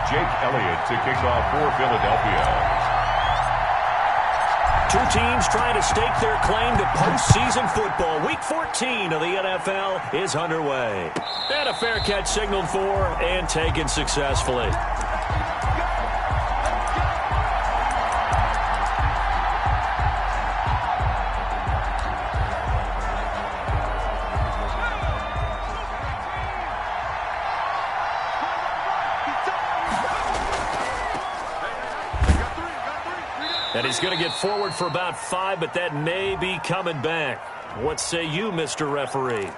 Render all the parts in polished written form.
Jake Elliott to kick off for Philadelphia. Two teams trying to stake their claim to postseason football. Week 14 of the NFL is underway. And a fair catch signaled for and taken successfully. And he's going to get forward for about 5, but that may be coming back. What say you, Mr. Referee?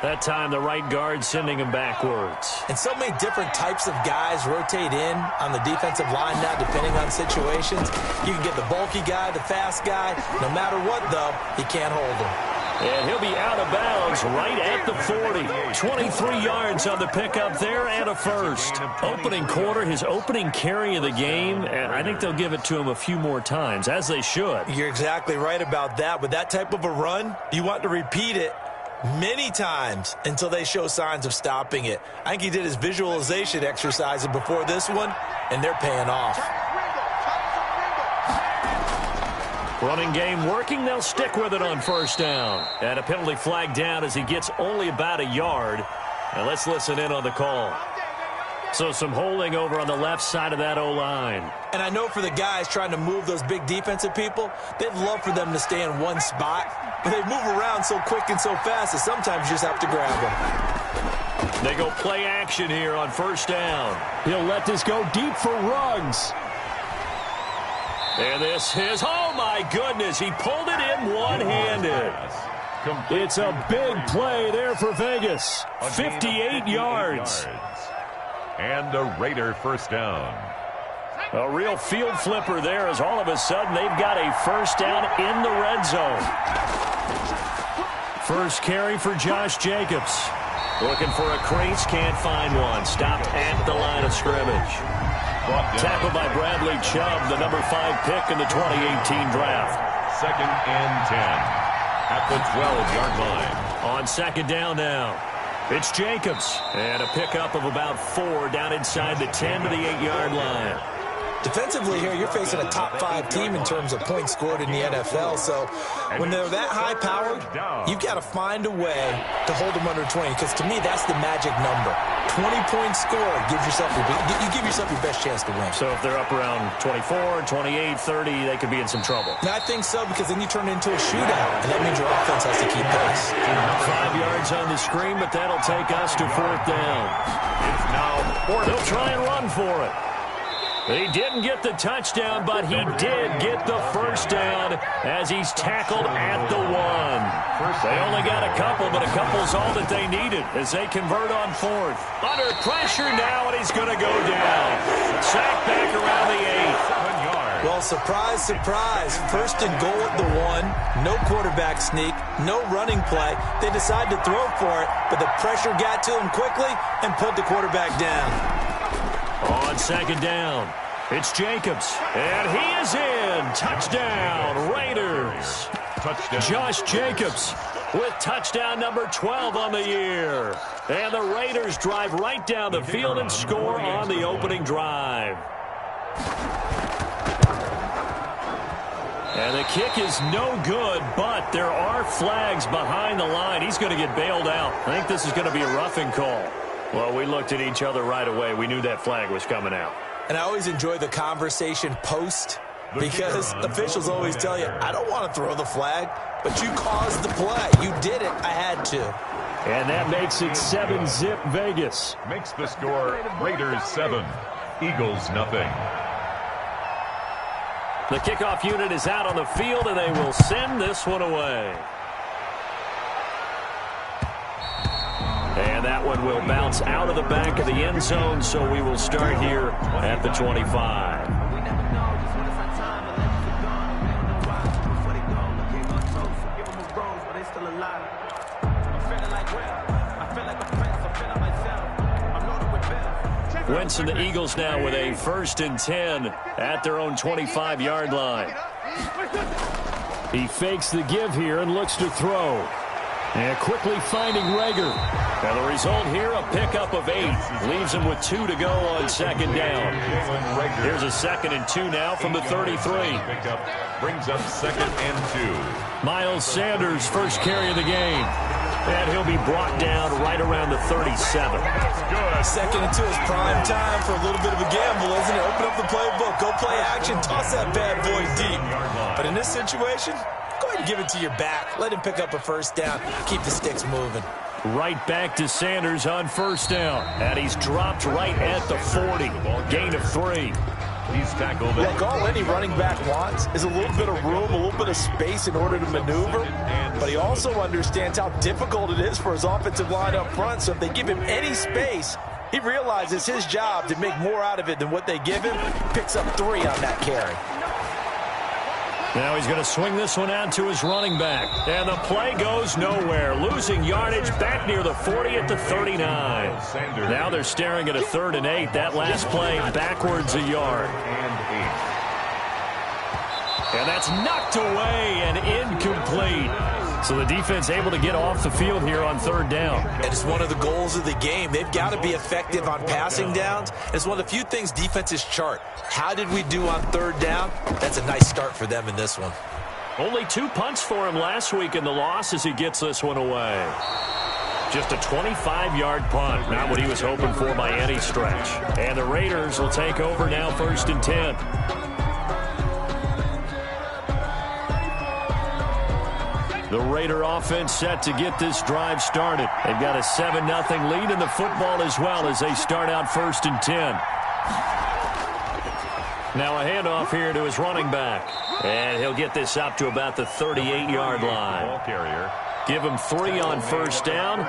That time, the right guard sending him backwards. And so many different types of guys rotate in on the defensive line now, depending on situations. You can get the bulky guy, the fast guy. No matter what, though, he can't hold him. And he'll be out of bounds right at the 40. 23 yards on the pickup there and a first. Opening quarter, his opening carry of the game, and I think they'll give it to him a few more times, as they should. You're exactly right about that. With that type of a run, you want to repeat it many times until they show signs of stopping it. I think he did his visualization exercises before this one, and they're paying off. Running game working. They'll stick with it on first down. And a penalty flag down as he gets only about a yard. Now let's listen in on the call. So some holding over on the left side of that O-line. And I know for the guys trying to move those big defensive people, they'd love for them to stay in one spot. But they move around so quick and so fast that sometimes you just have to grab them. They go play action here on first down. He'll let this go deep for Ruggs. And this is, oh my goodness, he pulled it in one-handed. It's a big play there for Vegas. 58 yards. And a Raider first down. A real field flipper there as all of a sudden they've got a first down in the red zone. First carry for Josh Jacobs. Looking for a crease, can't find one. Stopped at the line of scrimmage. Tackled by Bradley Chubb, the number 5 pick in the 2018 draft. 2nd and 10 at the 12-yard line. On second down now. It's Jacobs. And a pickup of about 4 down inside the 10 to the 8-yard line. Defensively here, you're facing a top 5 team in terms of points scored in the NFL. So when they're that high-powered, you've got to find a way to hold them under 20. Because to me, that's the magic number. 20-point score gives yourself you give yourself your best chance to win. So if they're up around 24, 28, 30, they could be in some trouble. And I think so, because then you turn it into a shootout, and that means your offense has to keep pace. 5 yards on the screen, but that'll take us to 4th down. It's now 4th. They'll try and run for it. He didn't get the touchdown, but he did get the first down as he's tackled at the 1. They only got a couple, but a couple's all that they needed as they convert on 4th. Under pressure now, and he's going to go down. Sacked back around the 8. Well, surprise, surprise. First and goal at the 1. No quarterback sneak, no running play. They decide to throw for it, but the pressure got to him quickly and put the quarterback down. On second down, it's Jacobs, and he is in. Touchdown, Raiders. Touchdown. Josh Jacobs with touchdown number 12 on the year. And the Raiders drive right down the field and score on the opening drive. And the kick is no good, but there are flags behind the line. He's going to get bailed out. I think this is going to be a roughing call. Well, we looked at each other right away. We knew that flag was coming out. And I always enjoy the conversation post because officials always tell you, I don't want to throw the flag, but you caused the play. You did it. I had to. And that makes it 7-zip Vegas. Makes the score Raiders 7, Eagles nothing. The kickoff unit is out on the field, and they will send this one away. And that one will bounce out of the back of the end zone, so we will start here at the 25. Wentz and the Eagles now with a 1st and 10 at their own 25-yard line. He fakes the give here and looks to throw. And quickly finding Rager. And the result here, a pickup of 8. Leaves him with 2 to go on second down. Here's a 2nd and 2 now from the 33. Brings up 2nd and 2. Miles Sanders, first carry of the game. And he'll be brought down right around the 37. Good. 2nd and 2 is prime time for a little bit of a gamble, isn't it? Open up the playbook, go play action, toss that bad boy deep. But in this situation, go ahead and give it to your back. Let him pick up a first down. Keep the sticks moving. Right back to Sanders on first down. And he's dropped right at the 40. Gain of 3. He's tackled. Look, all any running back wants is a little bit of room, a little bit of space in order to maneuver. But he also understands how difficult it is for his offensive line up front. So if they give him any space, he realizes his job to make more out of it than what they give him. Picks up 3 on that carry. Now he's going to swing this one out to his running back. And the play goes nowhere. Losing yardage back near the 40 at the 39. Now they're staring at a 3rd and 8. That last play backwards a yard. And that's knocked away and incomplete. So the defense able to get off the field here on 3rd down. And it's one of the goals of the game. They've got to be effective on passing downs. It's one of the few things defenses chart. How did we do on 3rd down? That's a nice start for them in this one. Only 2 punts for him last week in the loss as he gets this one away. Just a 25-yard punt. Not what he was hoping for by any stretch. And the Raiders will take over now 1st and 10. The Raider offense set to get this drive started. They've got a 7-0 lead in the football as well as they start out 1st and 10. Now a handoff here to his running back. And he'll get this up to about the 38-yard line. Give him 3 on first down.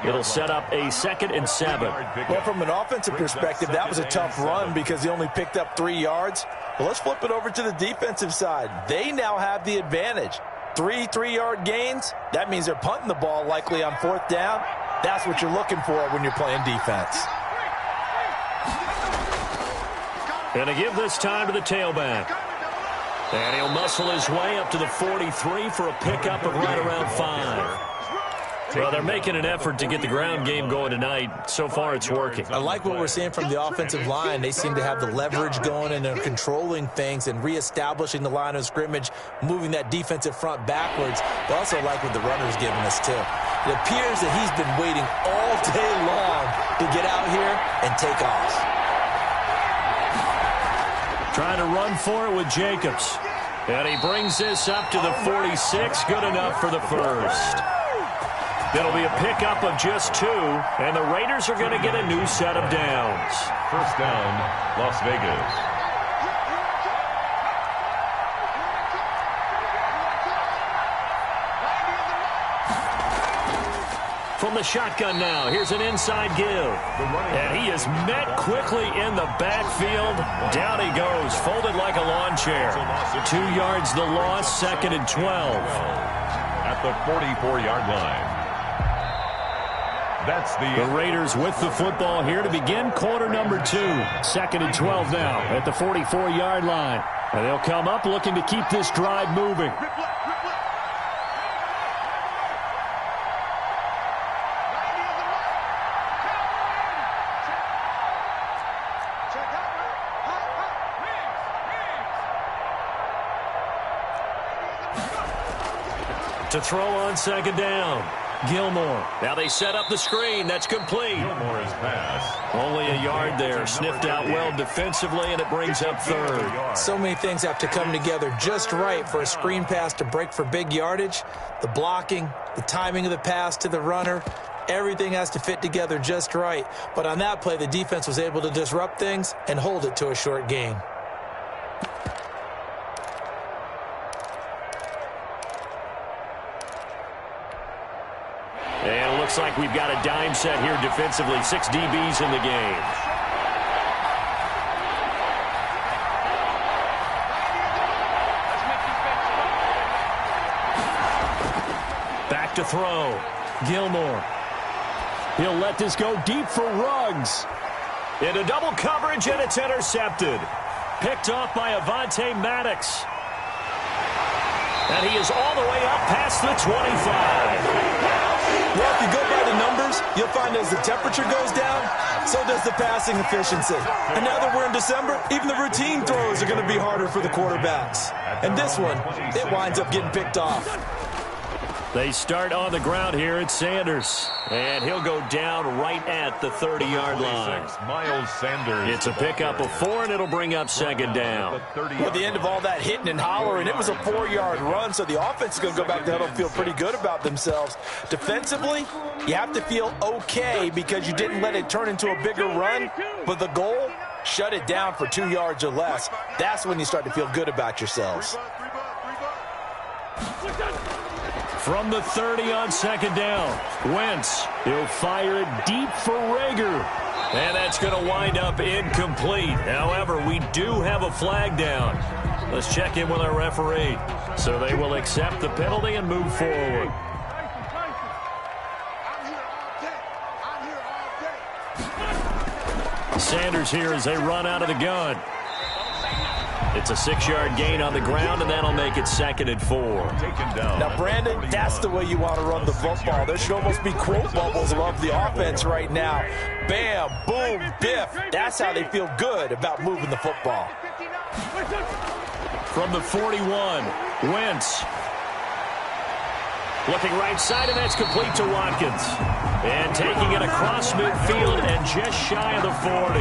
It'll set up a 2nd and 7. Well, from an offensive perspective, that was a tough run because he only picked up 3 yards. But let's flip it over to the defensive side. They now have the advantage. 3 3-yard gains, that means they're punting the ball likely on 4th down. That's what you're looking for when you're playing defense. And to give this time to the tailback. And he'll muscle his way up to the 43 for a pickup of right around 5. Well, they're making an effort to get the ground game going tonight. So far, it's working. I like what we're seeing from the offensive line. They seem to have the leverage going, and they're controlling things and reestablishing the line of scrimmage, moving that defensive front backwards. But also like what the runner's giving us, too. It appears that he's been waiting all day long to get out here and take off. Trying to run for it with Jacobs. And he brings this up to the 46. Good enough for the first. It'll be a pickup of just 2, and the Raiders are going to get a new set of downs. First down, Las Vegas. From the shotgun now, here's an inside give. And he is met quickly in the backfield. Down he goes, folded like a lawn chair. 2 yards the loss, 2nd and 12. At the 44-yard line. That's the Raiders with the football here to begin quarter number 2. 2nd and 12 now at the 44-yard line. And they'll come up looking to keep this drive moving. To throw on 2nd down. Gilmore. Now they set up the screen. That's complete. Gilmore's pass. Only a yard there. Sniffed out well defensively, and it brings up 3rd. So many things have to come together just right for a screen pass to break for big yardage. The blocking, the timing of the pass to the runner, everything has to fit together just right. But on that play, the defense was able to disrupt things and hold it to a short gain. And it looks like we've got a dime set here defensively. 6 DBs in the game. Back to throw. Gilmore. He'll let this go deep for Ruggs. Into double coverage, and it's intercepted. Picked off by Avonte Maddox. And he is all the way up past the 25. Well, if you go by the numbers, times, you'll find as the temperature goes down, so does the passing efficiency. And now that we're in December, even the routine throws are going to be harder for the quarterbacks. And this one, it winds up getting picked off. They start on the ground here at Sanders. And he'll go down right at the 30-yard line. Miles Sanders. It's a pickup of 4, and it'll bring up second down. Well, at the end of all that hitting and hollering, it was a 4-yard run, so the offense is going to go back to huddle and feel pretty good about themselves. Defensively, you have to feel okay because you didn't let it turn into a bigger run, but the goal, shut it down for 2 yards or less. That's when you start to feel good about yourselves. From the 30 on second down, Wentz, he'll fire it deep for Rager. And that's going to wind up incomplete. However, we do have a flag down. Let's check in with our referee. So they will accept the penalty and move forward. Sanders here as they run out of the gun. It's a 6-yard gain on the ground, and that'll make it 2nd and 4. Now, Brandon, that's the way you want to run the football. There should almost be quote bubbles above the offense right now. Bam, boom, biff. That's how they feel good about moving the football. From the 41, Wentz. Looking right side, and that's complete to Watkins. And taking it across midfield and just shy of the 40.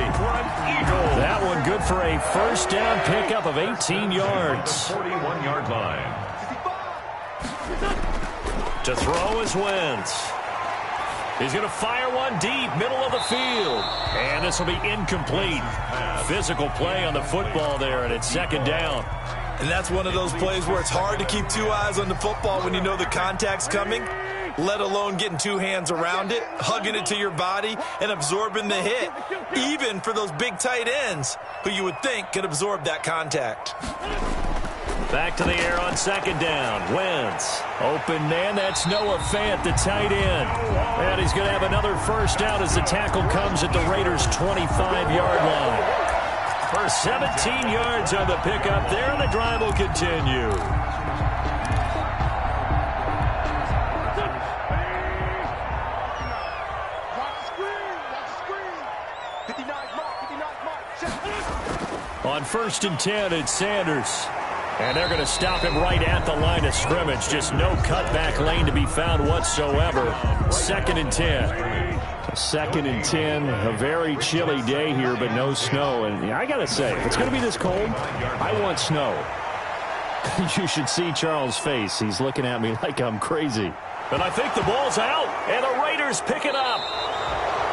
That one good for a first down pickup of 18 yards. 41-yard line. To throw is Wentz. He's going to fire one deep, middle of the field. And this will be incomplete. Physical play on the football there, and it's 2nd down. And that's one of those plays where it's hard to keep 2 eyes on the football when you know the contact's coming, let alone getting 2 hands around it, hugging it to your body, and absorbing the hit, even for those big tight ends who you would think could absorb that contact. Back to the air on 2nd down. Wentz. Open man. That's Noah Fant, the tight end. And he's going to have another first down as the tackle comes at the Raiders' 25-yard line. For 17 yards on the pickup there, and the drive will continue. On 1st and 10, it's Sanders. And they're going to stop him right at the line of scrimmage. Just no cutback lane to be found whatsoever. 2nd and 10. 2nd and 10, a very chilly day here, but no snow. And I got to say, if it's going to be this cold, I want snow. You should see Charles' face. He's looking at me like I'm crazy. And I think the ball's out, and the Raiders pick it up.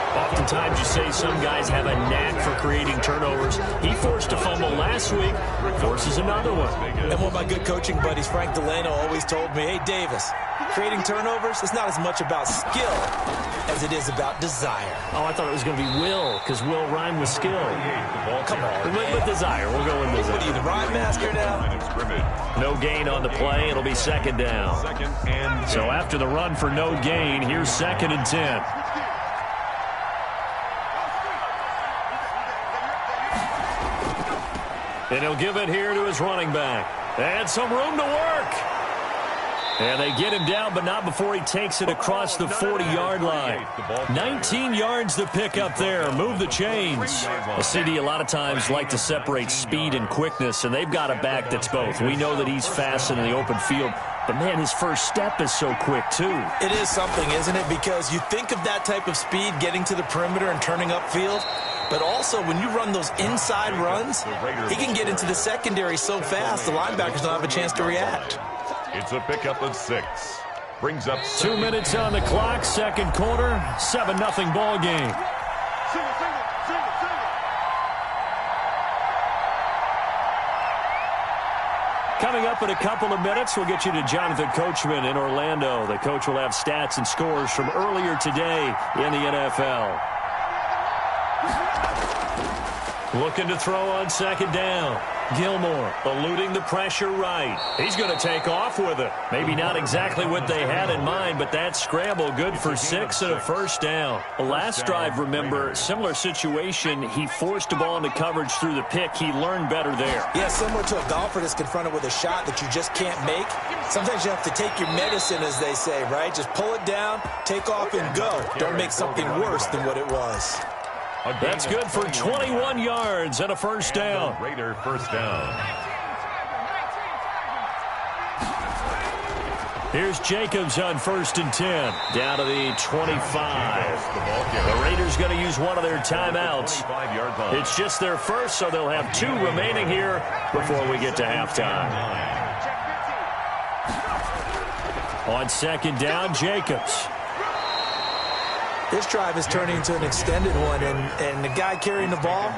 Oftentimes you say some guys have a knack for creating turnovers. He forced a fumble last week, forces another one. And one of my good coaching buddies, Frank Delano, always told me, hey, Davis, creating turnovers is not as much about skill as it is about desire. Oh, I thought it was going to be will, because will rhyme with skill. Come on. With desire. We'll go with desire. What are you, the rhyme master now? No gain on the play. It'll be 2nd down. So after the run for no gain, here's 2nd and 10. And he'll give it here to his running back. And some room to work. And they get him down, but not before he takes it across the 40-yard line. 19 yards to pick up there. Move the chains. A CD a lot of times like to separate speed and quickness, and they've got a back that's both. We know that he's fast in the open field, but, man, his first step is so quick, too. It is something, isn't it? Because you think of that type of speed getting to the perimeter and turning upfield, but also when you run those inside runs, he can get into the secondary so fast the linebackers don't have a chance to react. It's a pickup of 6. Brings up 2 minutes on the clock, 2nd quarter, 7-0 ball game. Coming up in a couple of minutes, we'll get you to Jonathan Coachman in Orlando. The coach will have stats and scores from earlier today in the NFL. Looking to throw on second down. Gilmore eluding the pressure right. He's going to take off with it. Maybe not exactly what they had in mind, but that scramble good for 6 and a first down. Last drive, remember, similar situation. He forced the ball into coverage through the pick. He learned better there. Yeah, similar to a golfer that's confronted with a shot that you just can't make. Sometimes you have to take your medicine, as they say, right? Just pull it down, take off, and go. Don't make something worse than what it was. That's good for 21 yards and a first down. Raider first down. Here's Jacobs on 1st and 10. Down to the 25. The Raiders going to use one of their timeouts. It's just their first, so they'll have 2 remaining here before we get to halftime. On 2nd down, Jacobs. This drive is turning into an extended one, and the guy carrying the ball,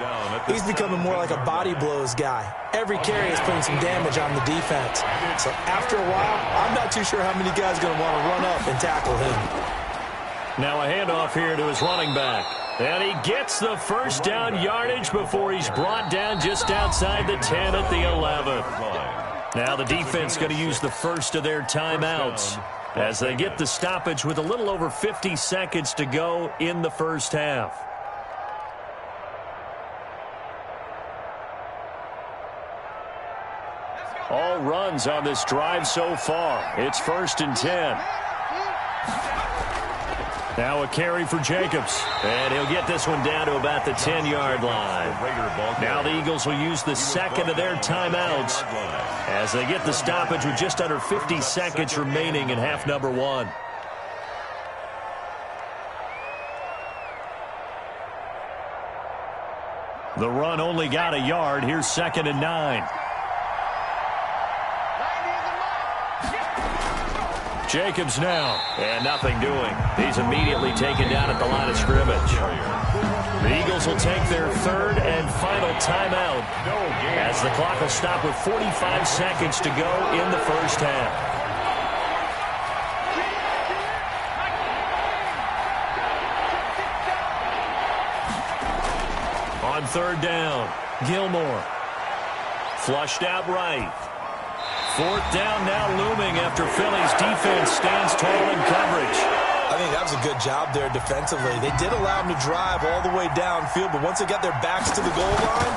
he's becoming more like a body blows guy. Every carry is putting some damage on the defense. So after a while, I'm not too sure how many guys are going to want to run up and tackle him. Now a handoff here to his running back. And he gets the first down yardage before he's brought down just outside the 10 at the 11. Now the defense going to use the first of their timeouts as they get the stoppage with a little over 50 seconds to go in the first half. All runs on this drive so far. It's 1st and 10. Now a carry for Jacobs. And he'll get this one down to about the 10-yard line. Now the Eagles will use the second of their timeouts as they get the stoppage with just under 50 seconds remaining in half number 1. The run only got a yard. Here's 2nd and 9. Jacobs now, and nothing doing. He's immediately taken down at the line of scrimmage. The Eagles will take their 3rd and final timeout as the clock will stop with 45 seconds to go in the first half. On 3rd down, Gilmore. Flushed out right. 4th down now looming after Philly's defense stands tall in coverage. I think that was a good job there defensively. They did allow them to drive all the way downfield, but once they got their backs to the goal line,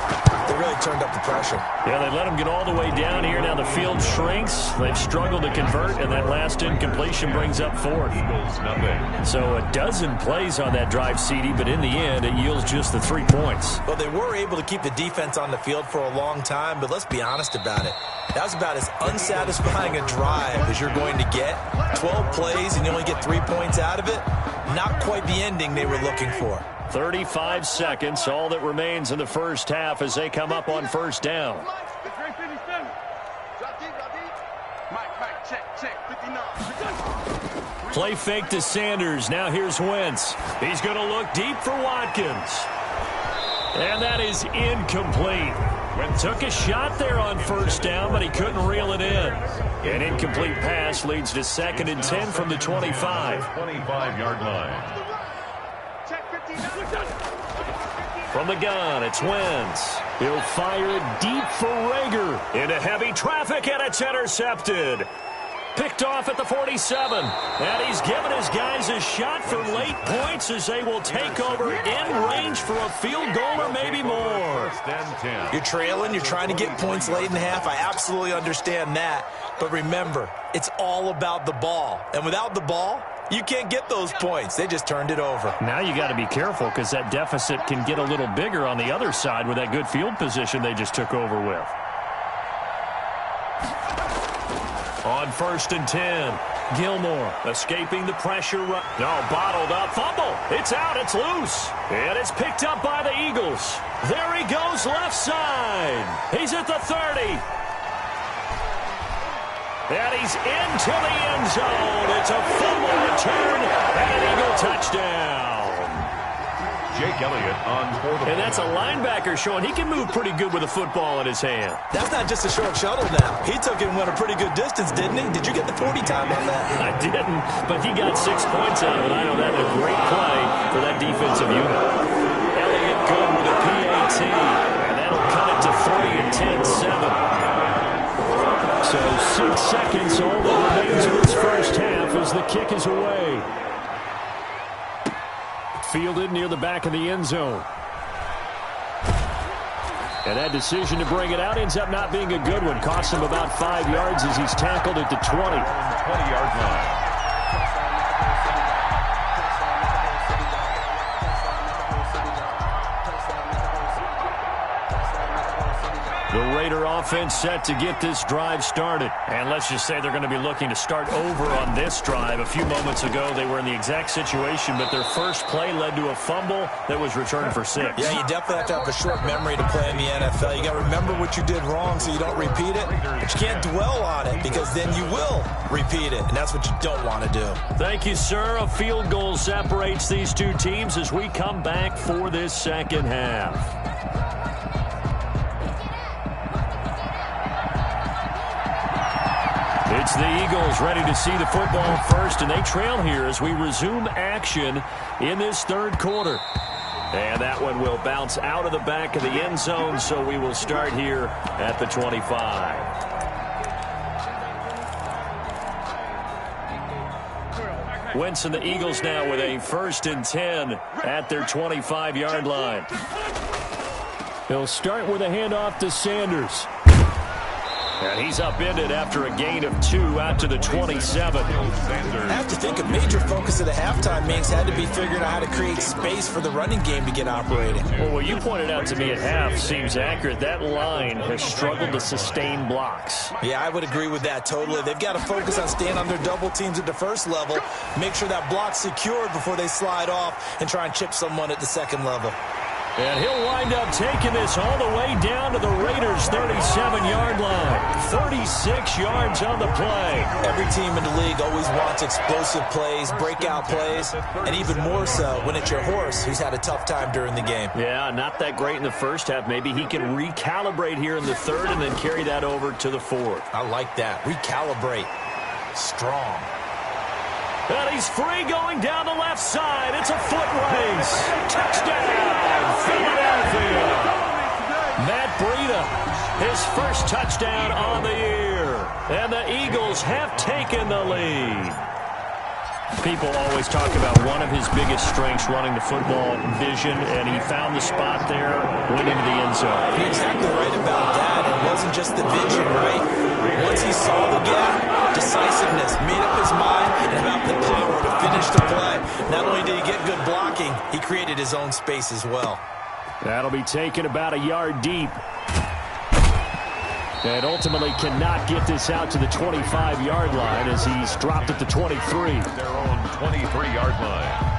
they really turned up the pressure. Yeah, they let them get all the way down here. Now the field shrinks. They've struggled to convert, and that last incompletion brings up 4th. So a dozen plays on that drive, CD, but in the end, it yields just the 3 points. Well, they were able to keep the defense on the field for a long time, but let's be honest about it. That was about as unsatisfying a drive as you're going to get. 12 plays and you only get 3 points out of it. Not quite the ending they were looking for. 35 seconds, all that remains in the first half as they come up on 1st down. Play fake to Sanders. Now here's Wentz. He's going to look deep for Watkins. And that is incomplete. Took a shot there on 1st down, but he couldn't reel it in. An incomplete pass leads to 2nd and 10 from the 25. 25-yard line. From the gun, it's Wentz. He'll fire it deep for Rager. Into heavy traffic, and it's intercepted. Picked off at the 47. And he's given his guys a shot for late points as they will take over in range for a field goal or maybe more. You're trailing. You're trying to get points late in half. I absolutely understand that. But remember, it's all about the ball. And without the ball, you can't get those points. They just turned it over. Now you got to be careful because that deficit can get a little bigger on the other side with that good field position they just took over with. On 1st and 10, Gilmore escaping the pressure. No, bottled up. Fumble. It's out. It's loose. And it's picked up by the Eagles. There he goes left side. He's at the 30. And he's into the end zone. It's a fumble return and an Eagle touchdown. Jake Elliott on 4th. And that's a linebacker showing he can move pretty good with a football in his hand. That's not just a short shuttle now. He took it and went a pretty good distance, didn't he? Did you get the 40 time on that? I didn't, but he got 6 points out of it. I know that's a great play for that defensive unit. Elliott good with a PAT. 10-7. So 6 seconds, all that remains of this first half as the kick is away. Fielded near the back of the end zone. And that decision to bring it out ends up not being a good one. Costs him about 5 yards as he's tackled at the 20. 20-yard line. The Raider offense set to get this drive started. And let's just say they're going to be looking to start over on this drive. A few moments ago, they were in the exact situation, but their first play led to a fumble that was returned for 6. Yeah, you definitely have to have a short memory to play in the NFL. You got to remember what you did wrong so you don't repeat it, but you can't dwell on it because then you will repeat it, and that's what you don't want to do. Thank you, sir. A field goal separates these two teams as we come back for this second half. It's the Eagles ready to see the football first, and they trail here as we resume action in this third quarter. And that one will bounce out of the back of the end zone, so we will start here at the 25. Wentz and the Eagles now with a 1st and 10 at their 25-yard line. He'll start with a handoff to Sanders. And he's upended after a gain of 2 out to the 27. I have to think a major focus of the halftime meetings had to be figuring out how to create space for the running game to get operating. Well, what you pointed out to me at half seems accurate. That line has struggled to sustain blocks. Yeah, I would agree with that totally. They've got to focus on staying under double teams at the first level, make sure that block's secured before they slide off and try and chip someone at the second level. And he'll wind up taking this all the way down to the Raiders' 37-yard line. 36 yards on the play. Every team in the league always wants explosive plays, breakout plays, and even more so when it's your horse who's had a tough time during the game. Yeah, not that great in the first half. Maybe he can recalibrate here in the third and then carry that over to the fourth. I like that. Recalibrate. Strong. And he's free going down the left side. It's a foot race. Touchdown, Philadelphia. Matt Breida, his first touchdown on the year. And the Eagles have taken the lead. People always talk about one of his biggest strengths running the football, vision, and he found the spot there, went into the end zone. You're exactly right about that. It wasn't just the vision, right? Once he saw the gap, decisiveness, made up his mind, and about the power to finish the play. Not only did he get good blocking, he created his own space as well. That'll be taken about a yard deep. And ultimately cannot get this out to the 25-yard line as he's dropped at the 23. Their own 23-yard line.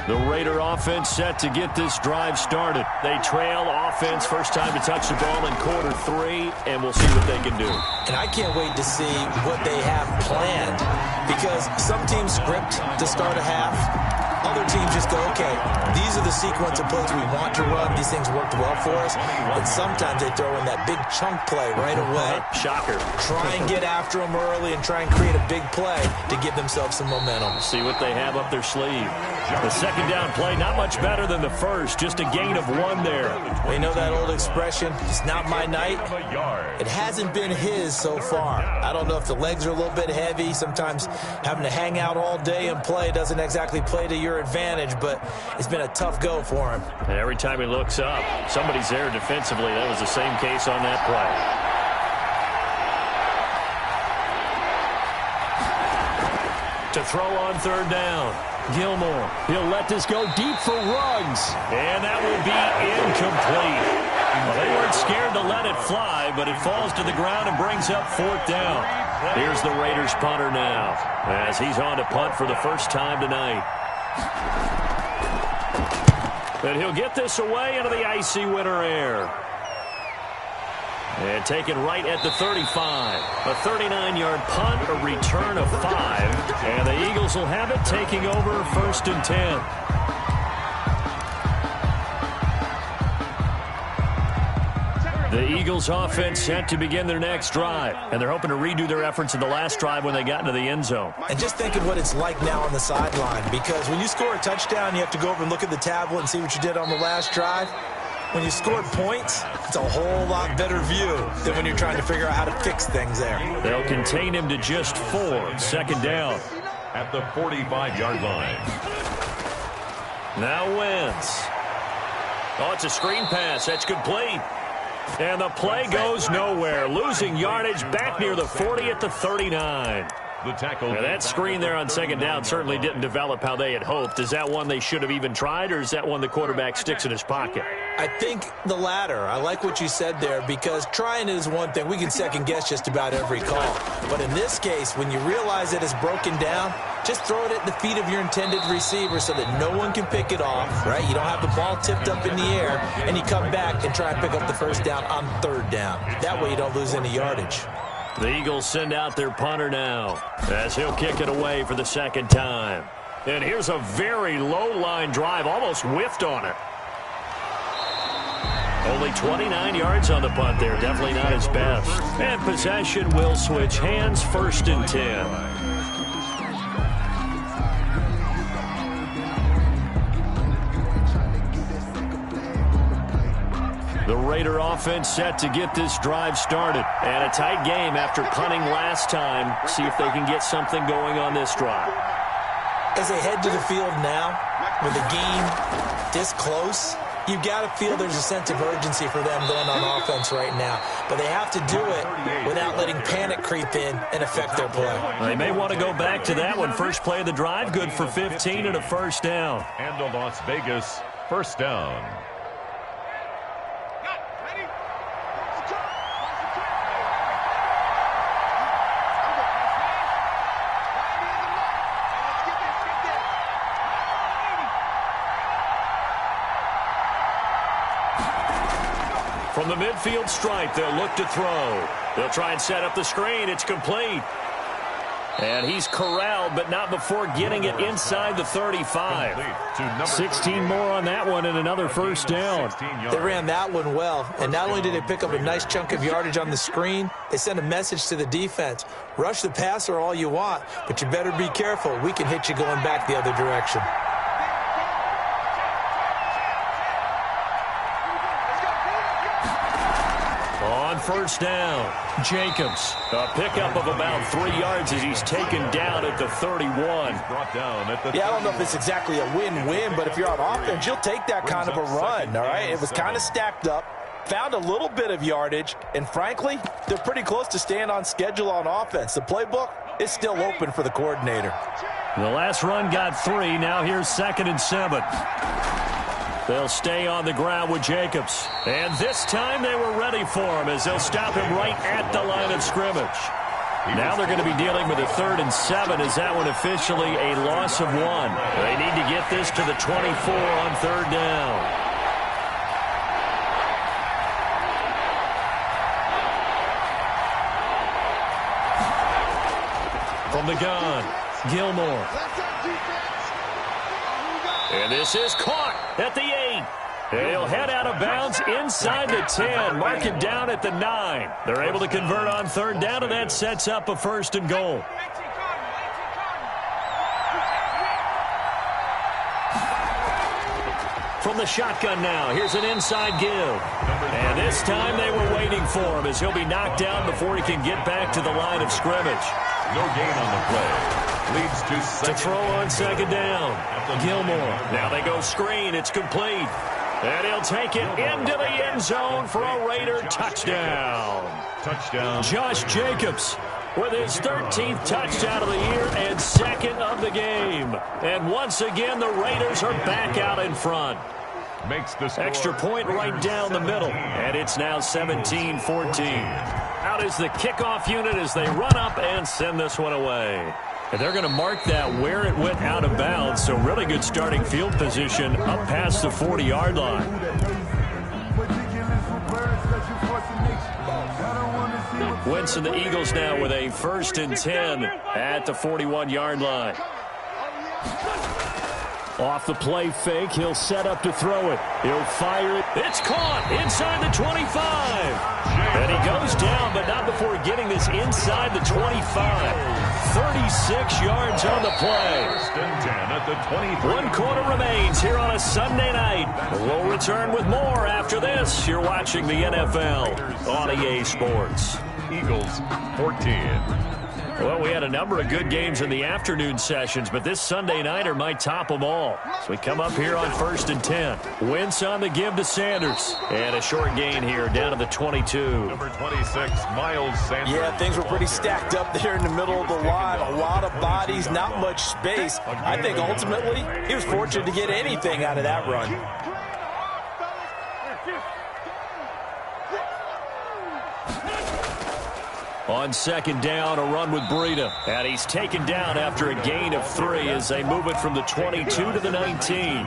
The Raider offense set to get this drive started. They trail offense, first time to touch the ball in quarter 3, and we'll see what they can do. And I can't wait to see what they have planned, because some teams script to start a half. Other teams just go, okay, these are the sequence of plays we want to run. These things worked well for us. And sometimes they throw in that big chunk play right away. Shocker. Try and get after them early and try and create a big play to give themselves some momentum. See what they have up their sleeve. The second down play, not much better than the first. Just a gain of 1 there. Well, you know that old expression, it's not my night? It hasn't been his so far. I don't know if the legs are a little bit heavy. Sometimes having to hang out all day and play doesn't exactly play to your advantage, but it's been a tough go for him. And every time he looks up, somebody's there defensively. That was the same case on that play. To throw on third down, Gilmore. He'll let this go deep for Ruggs. And that will be incomplete. Well, they weren't scared to let it fly, but it falls to the ground and brings up 4th down. Here's the Raiders punter now, as he's on to punt for the first time tonight. And he'll get this away into the icy winter air. And taken right at the 35. A 39-yard punt, a return of 5. And the Eagles will have it, taking over 1st and 10. The Eagles offense set to begin their next drive, and they're hoping to redo their efforts in the last drive when they got into the end zone. And just think of what it's like now on the sideline, because when you score a touchdown, you have to go over and look at the tablet and see what you did on the last drive. When you scored points, it's a whole lot better view than when you're trying to figure out how to fix things there. They'll contain him to just 4. Second down. At the 45-yard line. Now Wentz. Oh, it's a screen pass. That's complete. And the play goes nowhere. Losing yardage back near the 40 at the 39. The tackle. Now that screen there on second down certainly didn't develop how they had hoped. Is that one they should have even tried, or is that one the quarterback sticks in his pocket? I think the latter. I like what you said there, because trying it is one thing. We can second-guess just about every call. But in this case, when you realize that it's broken down, just throw it at the feet of your intended receiver so that no one can pick it off, right? You don't have the ball tipped up in the air, and you come back and try and pick up the first down on third down. That way you don't lose any yardage. The Eagles send out their punter now as he'll kick it away for the second time. And here's a very low-line drive, almost whiffed on it. Only 29 yards on the punt there, definitely not his best. And possession will switch hands, 1st and 10. The Raider offense set to get this drive started. And a tight game after punting last time. See if they can get something going on this drive. As they head to the field now, with the game this close, you've got to feel there's a sense of urgency for them going on offense right now. But they have to do it without letting panic creep in and affect their play. They may want to go back to that one. First play of the drive, good for 15 and a first down. And a Las Vegas first down. From the midfield stripe, they'll look to throw. They'll try and set up the screen. It's complete. And he's corralled, but not before getting it inside the 35. 16 more on that one and another first down. They ran that one well, and not only did they pick up a nice chunk of yardage on the screen, they sent a message to the defense. Rush the passer all you want, but you better be careful. We can hit you going back the other direction. On first down, Jacobs. A pickup of about 3 yards as he's taken down at the 31. Yeah, I don't know if it's exactly a win-win, but if you're on offense, you'll take that kind of a run, all right? It was kind of stacked up, found a little bit of yardage, and frankly, they're pretty close to staying on schedule on offense. The playbook is still open for the coordinator. The last run got 3. Now here's 2nd and 7. They'll stay on the ground with Jacobs. And this time they were ready for him as they'll stop him right at the line of scrimmage. Now they're going to be dealing with a 3rd and 7. Is that one officially a loss of 1? They need to get this to the 24 on 3rd down. From the gun, Gilmore. And this is caught at the 8. They'll head out of bounds inside the 10. Mark it down at the 9. They're able to convert on 3rd down, and that sets up a 1st and goal. From the shotgun now, here's an inside give. And this time they were waiting for him as he'll be knocked down before he can get back to the line of scrimmage. No gain on the play. Leads to throw on 2nd down. Gilmore. Now they go screen. It's complete. And he'll take it into the end zone for a Raider touchdown. Touchdown. Josh Jacobs with his 13th touchdown of the year and 2nd of the game. And once again, the Raiders are back out in front. Makes the score. Extra point right down the middle. And it's now 17-14. Out is the kickoff unit as they run up and send this one away. And they're going to mark that where it went out of bounds. So really good starting field position up past the 40-yard line. Wentz and the Eagles now with a 1st and 10 at the 41-yard line. Off the play fake, he'll set up to throw it. He'll fire it. It's caught inside the 25. And he goes down, but not before getting this inside the 25. 36 yards on the play. First and 10 at the 23. 1 quarter remains here on a Sunday night. We'll return with more after this. You're watching the NFL on EA Sports. Eagles 14. Well, we had a number of good games in the afternoon sessions, but this Sunday nighter might top them all. So we come up here on 1st and 10. Wentz on the give to Sanders. And a short gain here down to the 22. Number 26, Miles Sanders. Yeah, things were pretty stacked up there in the middle of the line. A lot of bodies, not much space. I think ultimately he was fortunate to get anything out of that run. On 2nd down, a run with Breida. And he's taken down after a gain of 3 as they move it from the 22 to the 19.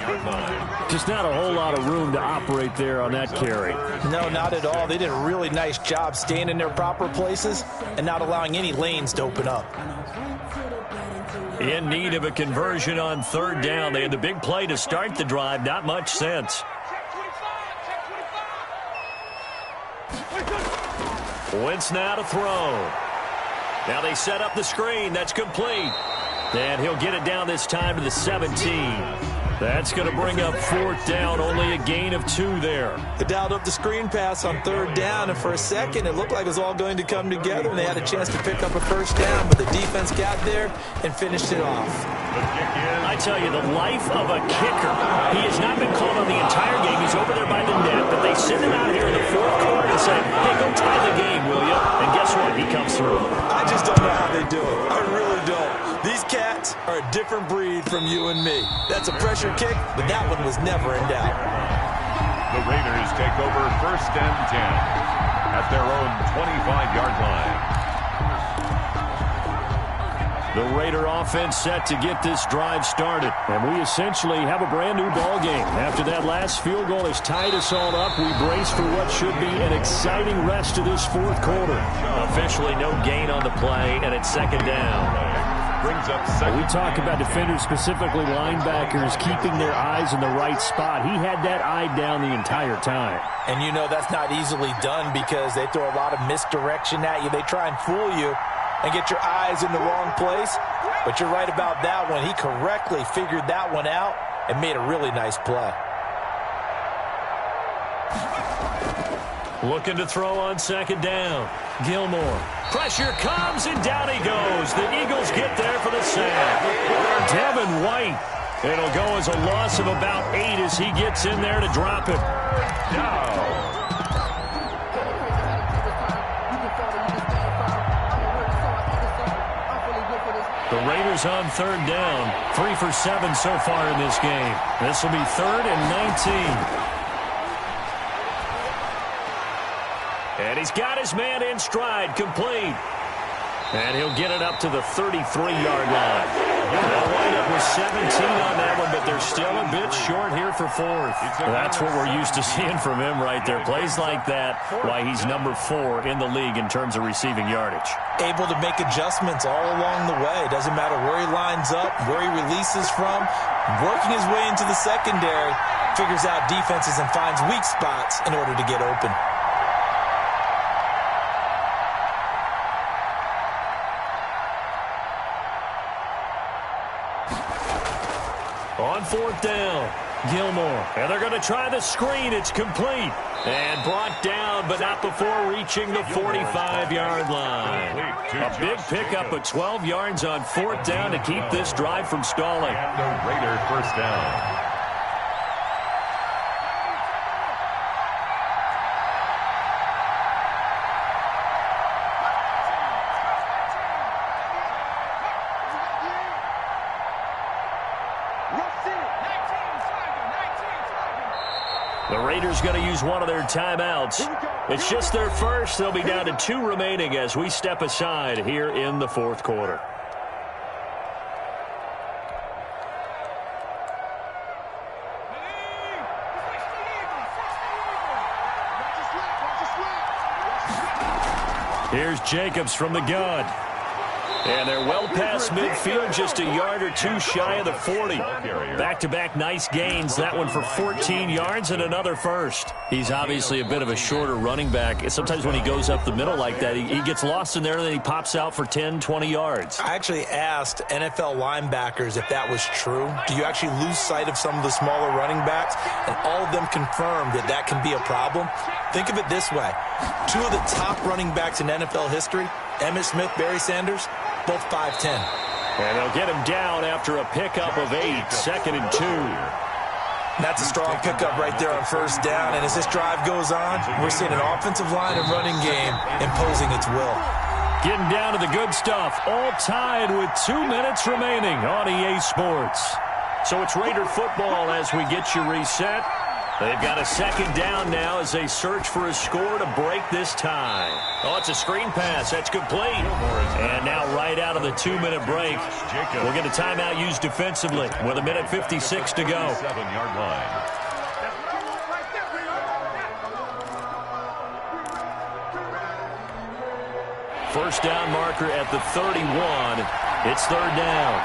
Just not a whole lot of room to operate there on that carry. No, not at all. They did a really nice job staying in their proper places and not allowing any lanes to open up. In need of a conversion on 3rd down. They had the big play to start the drive. Not much sense. Wentz now to throw. Now they set up the screen. That's complete. And he'll get it down this time to the 17. That's going to bring up 4th down. Only a gain of 2 there. They dialed up the screen pass on 3rd down, and for a second it looked like it was all going to come together, and they had a chance to pick up a 1st down, but the defense got there and finished it off. I tell you, the life of a kicker. He has not been called on the entire game. He's over there by the net, but they send him out here in the 4th quarter and say, hey, go tie the game, will you? And guess what? He comes through. I just don't know how they do it. I really don't. These cats are a different breed from you and me. That's a pressure kick, but that one was never in doubt. The Raiders take over 1st and 10 at their own 25-yard line. The Raider offense set to get this drive started. And we essentially have a brand-new ball game. After that last field goal has tied us all up, we brace for what should be an exciting rest of this 4th quarter. Officially no gain on the play, and it's 2nd down. Brings up 2nd. We talk about defenders, specifically linebackers, keeping their eyes in the right spot. He had that eye down the entire time. And you know that's not easily done because they throw a lot of misdirection at you. They try and fool you and get your eyes in the wrong place. But you're right about that one. He correctly figured that one out and made a really nice play. Looking to throw on 2nd down. Gilmore. Pressure comes, and down he goes. The Eagles get there for the sack. Devin White. It'll go as a loss of about 8 as he gets in there to drop it. The Raiders on 3rd down. 3 for 7 so far in this game. This will be 3rd and 19. And he's got his man in stride, complete. And he'll get it up to the 33-yard line. They'll wind up with 17 on that one, but they're still a bit short here for 4th. That's what we're used to seeing from him right there. Plays like that, why he's number 4 in the league in terms of receiving yardage. Able to make adjustments all along the way. Doesn't matter where he lines up, where he releases from. Working his way into the secondary, figures out defenses and finds weak spots in order to get open. On 4th down, Gilmore. And they're going to try the screen. It's complete. And brought down, but not before reaching the 45-yard line. A big pickup of 12 yards on 4th down to keep this drive from stalling. And the Raider 1st down. The Raiders going to use one of their timeouts. It's just their first. They'll be down to 2 remaining as we step aside here in the 4th quarter. Here's Jacobs from the gun. And they're well past midfield, just a yard or two shy of the 40. Back-to-back nice gains. That one for 14 yards and another first. He's obviously a bit of a shorter running back. Sometimes when he goes up the middle like that, he gets lost in there and then he pops out for 10, 20 yards. I actually asked NFL linebackers if that was true. Do you actually lose sight of some of the smaller running backs? And all of them confirmed that that can be a problem. Think of it this way. Two of the top running backs in NFL history, Emmitt Smith, Barry Sanders, both 5'10". And they'll get him down after a pickup of 8, 2nd and 2. That's a strong pickup right there on first down. And as this drive goes on, we're seeing an offensive line and running game imposing its will. Getting down to the good stuff. All tied with 2 minutes remaining on EA Sports. So it's Raider football as we get you reset. They've got a second down now as they search for a score to break this tie. Oh, it's a screen pass. That's complete. And now right out of the 2-minute break, we'll get a timeout used defensively with 1:56 to go. 7-yard line. First down marker at the 31. It's third down.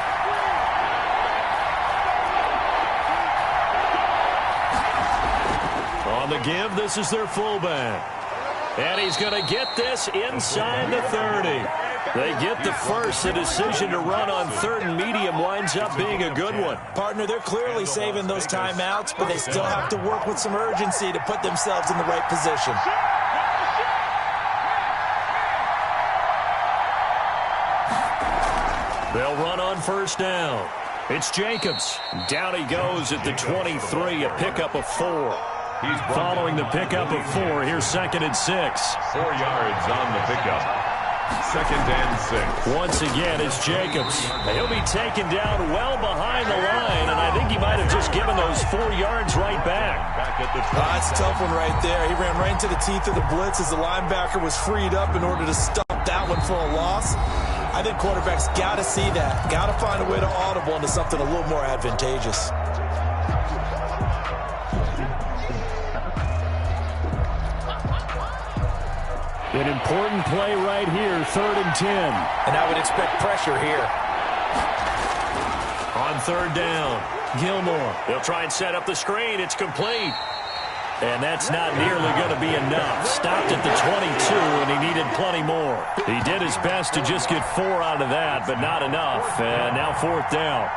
On the give, this is their fullback. And he's going to get this inside the 30. They get the first. The decision to run on 3rd and medium winds up being a good one. Partner, they're clearly saving those timeouts, but they still have to work with some urgency to put themselves in the right position. They'll run on first down. It's Jacobs. Down he goes at the 23, a pickup of 4. Following the pickup of 4, here's 2nd and 6. 4 yards on the pickup. 2nd and 6. Once again, it's Jacobs. He'll be taken down well behind the line, and I think he might have just given those 4 yards right back. That's a tough one right there. He ran right into the teeth of the blitz as the linebacker was freed up in order to stop that one for a loss. I think quarterbacks got to see that. Got to find a way to audible into something a little more advantageous. An important play right here, 3rd and 10. And I would expect pressure here. On 3rd down, Gilmore. They'll try and set up the screen. It's complete. And that's not nearly going to be enough. Stopped at the 22, and he needed plenty more. He did his best to just get 4 out of that, but not enough. And now 4th down.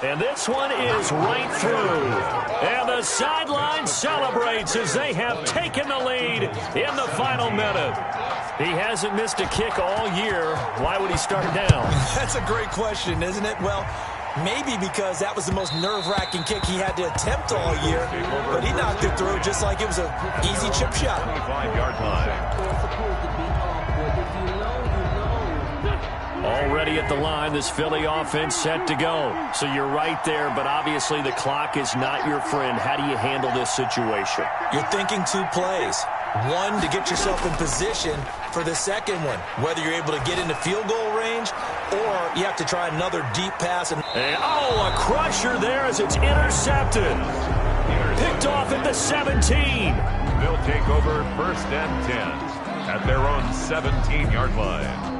And this one is right through. And the sideline celebrates as they have taken the lead in the final minute. He hasn't missed a kick all year. Why would he start down? That's a great question, isn't it? Well, maybe because that was the most nerve-wracking kick he had to attempt all year. But he knocked it through just like it was an easy chip shot. 25-yard line. Already at the line, this Philly offense set to go. So you're right there, but obviously the clock is not your friend. How do you handle this situation? You're thinking 2 plays. One, to get yourself in position for the second one, whether you're able to get into field goal range or you have to try another deep pass. And a crusher there as it's intercepted. Picked off at the 17. They'll take over 1st and 10 at their own 17-yard line.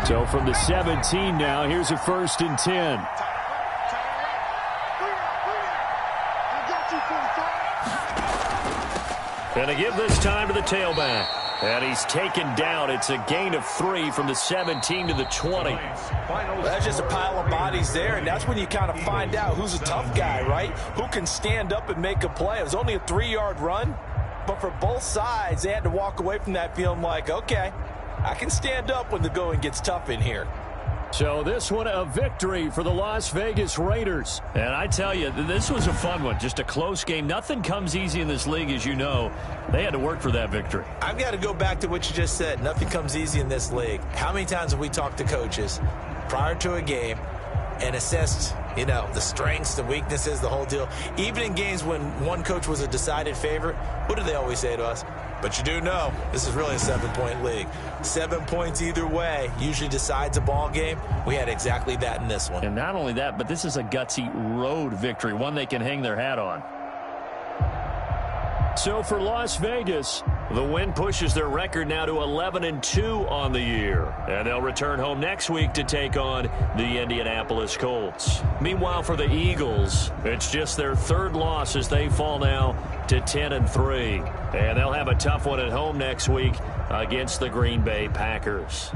So from the 17 now, here's a 1st and 10. And a give this time to the tailback. And he's taken down. It's a gain of 3 from the 17 to the 20. That's just a pile of bodies there, and that's when you kind of find out who's a tough guy, right? Who can stand up and make a play. It was only a 3-yard run, but for both sides, they had to walk away from that feeling like, okay, I can stand up when the going gets tough in here. So this one a victory for the Las Vegas Raiders. And I tell you, this was a fun one. Just a close game. Nothing comes easy in this league, as you know. They had to work for that victory. I've got to go back to what you just said. Nothing comes easy in this league. How many times have we talked to coaches prior to a game and assessed, the strengths, the weaknesses, the whole deal? Even in games when one coach was a decided favorite, what do they always say to us? But you do know this is really a 7-point league. 7 points either way usually decides a ball game. We had exactly that in this one. And not only that, but this is a gutsy road victory, one they can hang their hat on. So for Las Vegas, the win pushes their record now to 11-2 on the year. And they'll return home next week to take on the Indianapolis Colts. Meanwhile, for the Eagles, it's just their third loss as they fall now to 10-3. And they'll have a tough one at home next week against the Green Bay Packers.